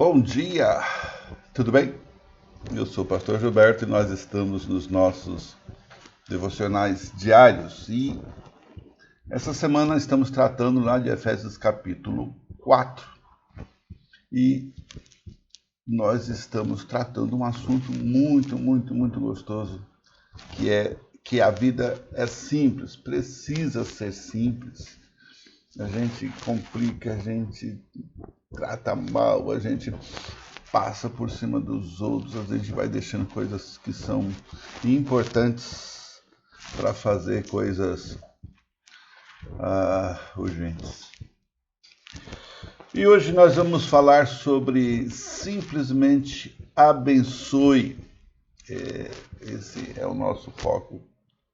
Bom dia, tudo bem? Eu sou o pastor Gilberto e nós estamos nos nossos devocionais diários e essa semana estamos tratando lá de Efésios capítulo 4 e nós estamos tratando um assunto muito gostoso, que a vida é simples, precisa ser simples. A gente complica, a gente trata mal, a gente passa por cima dos outros, a gente vai deixando coisas que são importantes para fazer coisas urgentes. E hoje nós vamos falar sobre simplesmente abençoe. Esse é o nosso foco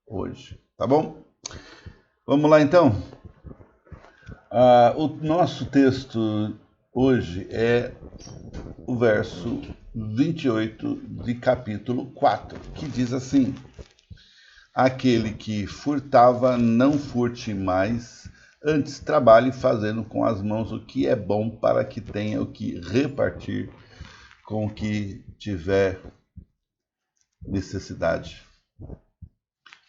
hoje, tá bom? Vamos lá então? O nosso texto hoje é o verso 28 de capítulo 4, que diz assim: aquele que furtava, não furte mais, antes trabalhe fazendo com as mãos o que é bom, para que tenha o que repartir com o que tiver necessidade.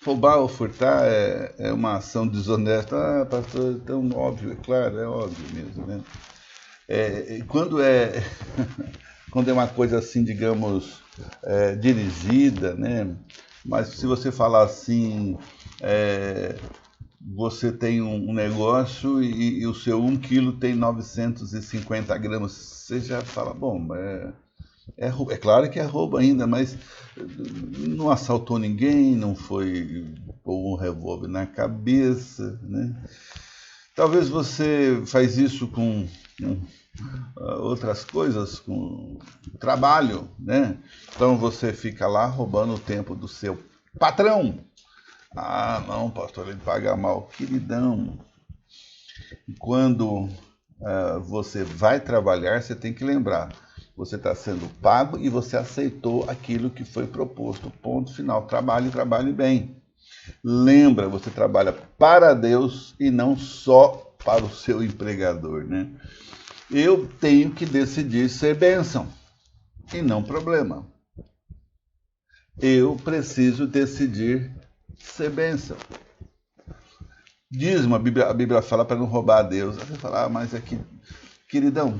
Roubar ou furtar é uma ação desonesta. Pastor, é tão óbvio, é claro, é óbvio mesmo, né? Quando é uma coisa assim, digamos, dirigida, né? Mas se você falar assim, você tem um negócio e o seu 1 quilo tem 950 gramas, você já fala, bom, é claro que é roubo ainda, mas não assaltou ninguém, não foi pôr um revólver na cabeça, né? Talvez você faz isso com outras coisas, com trabalho, né? Então você fica lá roubando o tempo do seu patrão. Ah, não, pastor, ele paga mal, queridão. E quando você vai trabalhar, você tem que lembrar, você está sendo pago e você aceitou aquilo que foi proposto. Ponto final. Trabalhe bem. Lembra, você trabalha para Deus e não só para o seu empregador, né? Eu tenho que decidir ser bênção e não problema. Eu preciso decidir ser bênção. Dízimo, a Bíblia fala para não roubar a Deus. Você fala, mas aqui, queridão,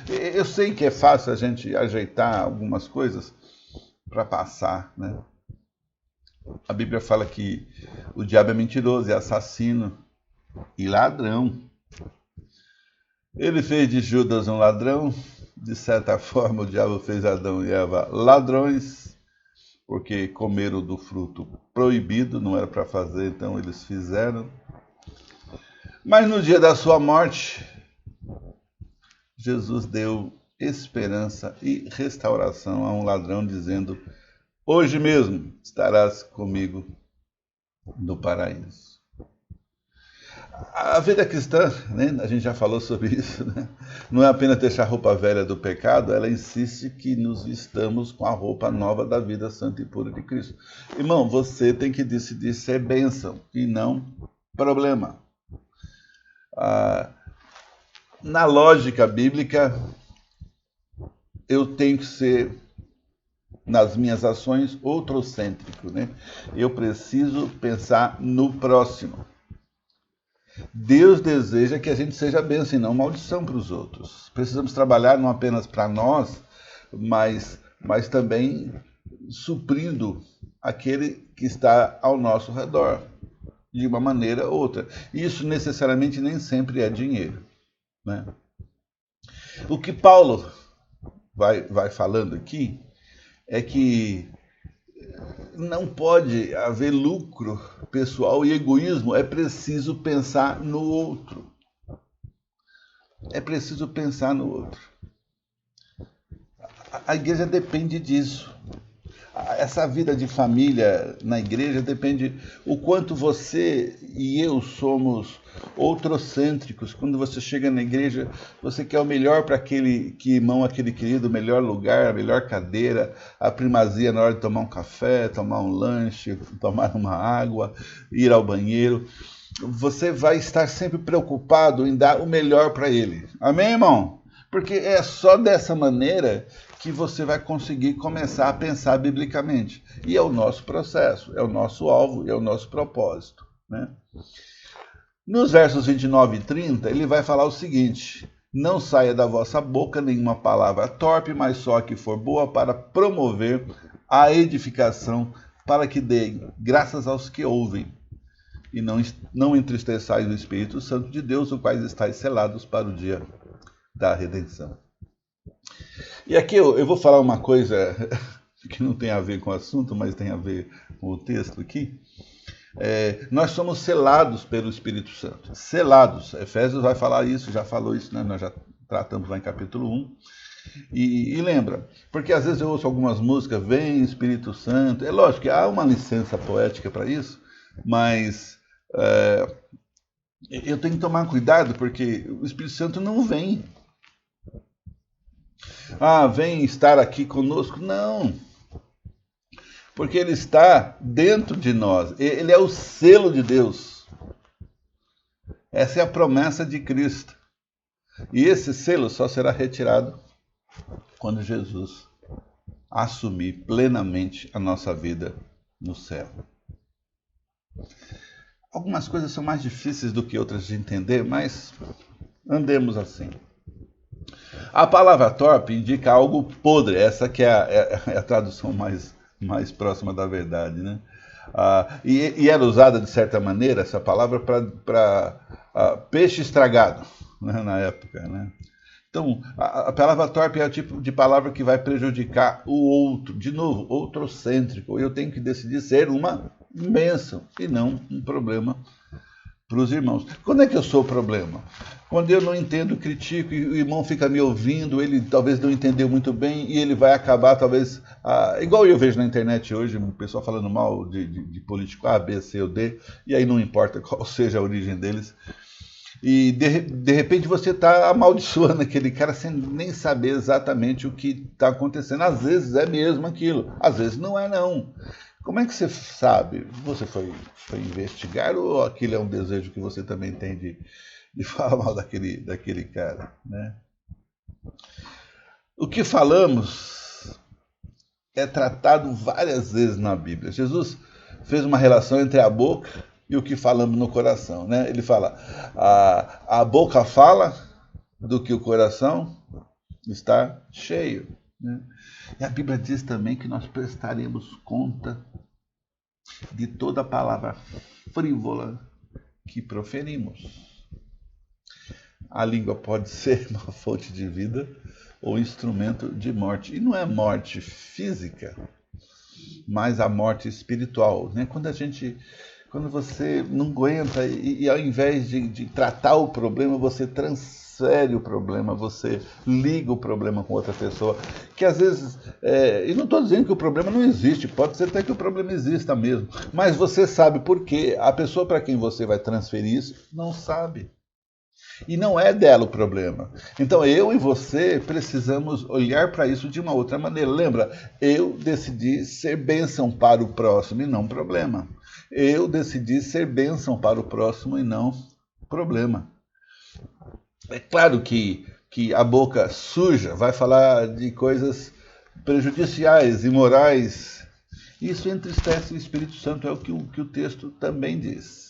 eu sei que é fácil a gente ajeitar algumas coisas para passar, né? A Bíblia fala que o diabo é mentiroso, é assassino e ladrão. Ele fez de Judas um ladrão, de certa forma o diabo fez Adão e Eva ladrões, porque comeram do fruto proibido, não era para fazer, então eles fizeram. Mas no dia da sua morte, Jesus deu esperança e restauração a um ladrão, dizendo: hoje mesmo estarás comigo no paraíso. A vida cristã, né, a gente já falou sobre isso, né? Não é apenas deixar a roupa velha do pecado, ela insiste que nos vistamos com a roupa nova da vida santa e pura de Cristo. Irmão, você tem que decidir ser bênção e não problema. Na lógica bíblica, eu tenho que ser, nas minhas ações, outrocêntrico, né? Eu preciso pensar no próximo. Deus deseja que a gente seja bênção e não maldição para os outros. Precisamos trabalhar não apenas para nós, mas também suprindo aquele que está ao nosso redor, de uma maneira ou outra. Isso necessariamente nem sempre é dinheiro, né? O que Paulo vai falando aqui é que não pode haver lucro pessoal e egoísmo, é preciso pensar no outro. É preciso pensar no outro. A igreja depende disso. Essa vida de família na igreja depende o quanto você e eu somos outrocêntricos. Quando você chega na igreja, você quer o melhor para aquele irmão, aquele querido, o melhor lugar, a melhor cadeira, a primazia na hora de tomar um café, tomar um lanche, tomar uma água, ir ao banheiro. Você vai estar sempre preocupado em dar o melhor para ele. Amém, irmão? Porque é só dessa maneira que você vai conseguir começar a pensar biblicamente. E é o nosso processo, é o nosso alvo, é o nosso propósito, né? Nos versos 29 e 30, ele vai falar o seguinte: não saia da vossa boca nenhuma palavra torpe, mas só a que for boa para promover a edificação, para que deem graças aos que ouvem. E não entristeçais o Espírito Santo de Deus, o quais estáis selados para o dia da redenção. E aqui eu vou falar uma coisa que não tem a ver com o assunto, mas tem a ver com o texto aqui. Nós somos selados pelo Espírito Santo. Selados. Efésios vai falar isso, já falou isso, né? Nós já tratamos lá em capítulo 1. E lembra, porque às vezes eu ouço algumas músicas, vem Espírito Santo. É lógico que há uma licença poética para isso, mas eu tenho que tomar cuidado, porque o Espírito Santo não vem. Vem estar aqui conosco. Não. Porque ele está dentro de nós. Ele é o selo de Deus. Essa é a promessa de Cristo. E esse selo só será retirado quando Jesus assumir plenamente a nossa vida no céu. Algumas coisas são mais difíceis do que outras de entender, mas andemos assim. A palavra torpe indica algo podre. Essa que é a tradução mais próxima da verdade, né? E era usada, de certa maneira, essa palavra para peixe estragado, né, na época, né? Então, a palavra torpe é o tipo de palavra que vai prejudicar o outro. De novo, outrocêntrico. Eu tenho que decidir ser uma bênção e não um problema para os irmãos. Quando é que eu sou o problema? Quando eu não entendo, critico, e o irmão fica me ouvindo, ele talvez não entendeu muito bem, e ele vai acabar, talvez, igual eu vejo na internet hoje, o pessoal falando mal de político A, B, C ou D, e aí não importa qual seja a origem deles. E de repente você está amaldiçoando aquele cara sem nem saber exatamente o que está acontecendo. Às vezes é mesmo aquilo, às vezes não é não. Como é que você sabe? Você foi investigar ou aquilo é um desejo que você também tem de falar mal daquele cara, né? O que falamos é tratado várias vezes na Bíblia. Jesus fez uma relação entre a boca e o que falamos no coração, né? Ele fala, a boca fala do que o coração está cheio, né? E a Bíblia diz também que nós prestaremos conta de toda palavra frívola que proferimos. A língua pode ser uma fonte de vida ou instrumento de morte. E não é morte física, mas a morte espiritual, né? Quando você não aguenta e ao invés de tratar o problema, você transfere o problema, você liga o problema com outra pessoa, que às vezes, e não estou dizendo que o problema não existe, pode ser até que o problema exista mesmo, mas você sabe por quê. A pessoa para quem você vai transferir isso não sabe. E não é dela o problema. Então eu e você precisamos olhar para isso de uma outra maneira. Lembra, eu decidi ser bênção para o próximo e não problema. Eu decidi ser bênção para o próximo e não problema. É claro que a boca suja vai falar de coisas prejudiciais, imorais. Isso entristece o Espírito Santo, é o que o texto também diz.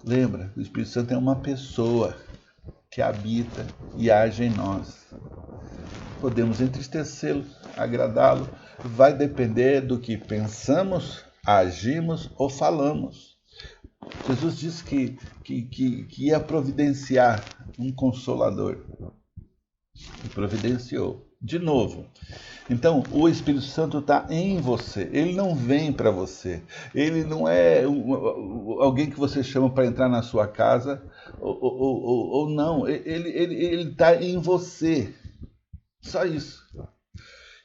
Lembra, o Espírito Santo é uma pessoa que habita e age em nós. Podemos entristecê-lo, agradá-lo, vai depender do que pensamos, agimos ou falamos. Jesus disse que ia providenciar um consolador. E providenciou. De novo. Então, o Espírito Santo está em você. Ele não vem para você. Ele não é alguém que você chama para entrar na sua casa ou não. Ele está em você. Só isso.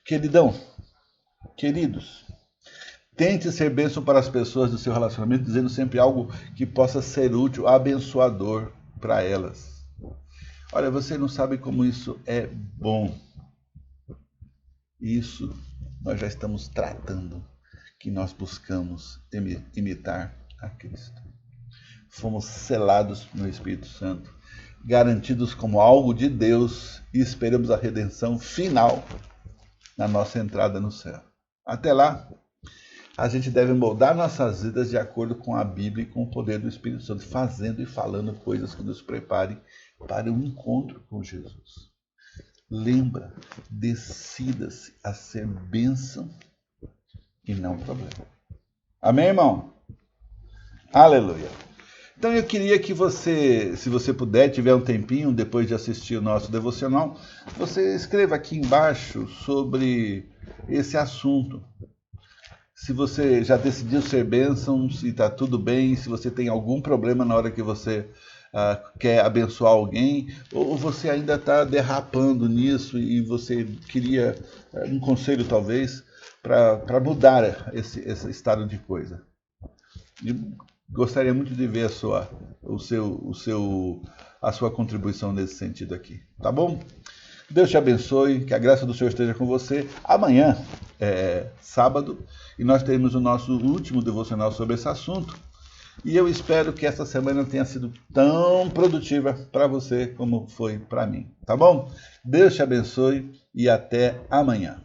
Queridos, tente ser bênção para as pessoas do seu relacionamento, dizendo sempre algo que possa ser útil, abençoador para elas. Olha, você não sabe como isso é bom. Isso nós já estamos tratando, que nós buscamos imitar a Cristo. Fomos selados no Espírito Santo. garantidos como algo de Deus e esperamos a redenção final na nossa entrada no céu. Até lá, a gente deve moldar nossas vidas de acordo com a Bíblia e com o poder do Espírito Santo, fazendo e falando coisas que nos preparem para o encontro com Jesus. Lembra, decida-se a ser bênção e não problema. Amém, irmão? Aleluia. Então eu queria que você, se você puder, tiver um tempinho depois de assistir o nosso devocional, você escreva aqui embaixo sobre esse assunto. Se você já decidiu ser bênção, se está tudo bem, se você tem algum problema na hora que você quer abençoar alguém, ou você ainda está derrapando nisso e você queria um conselho talvez para mudar esse estado de coisa. Eu gostaria muito de ver a sua contribuição nesse sentido aqui, tá bom? Deus te abençoe, que a graça do Senhor esteja com você. Amanhã é sábado e nós teremos o nosso último devocional sobre esse assunto. E eu espero que essa semana tenha sido tão produtiva para você como foi para mim, tá bom? Deus te abençoe e até amanhã.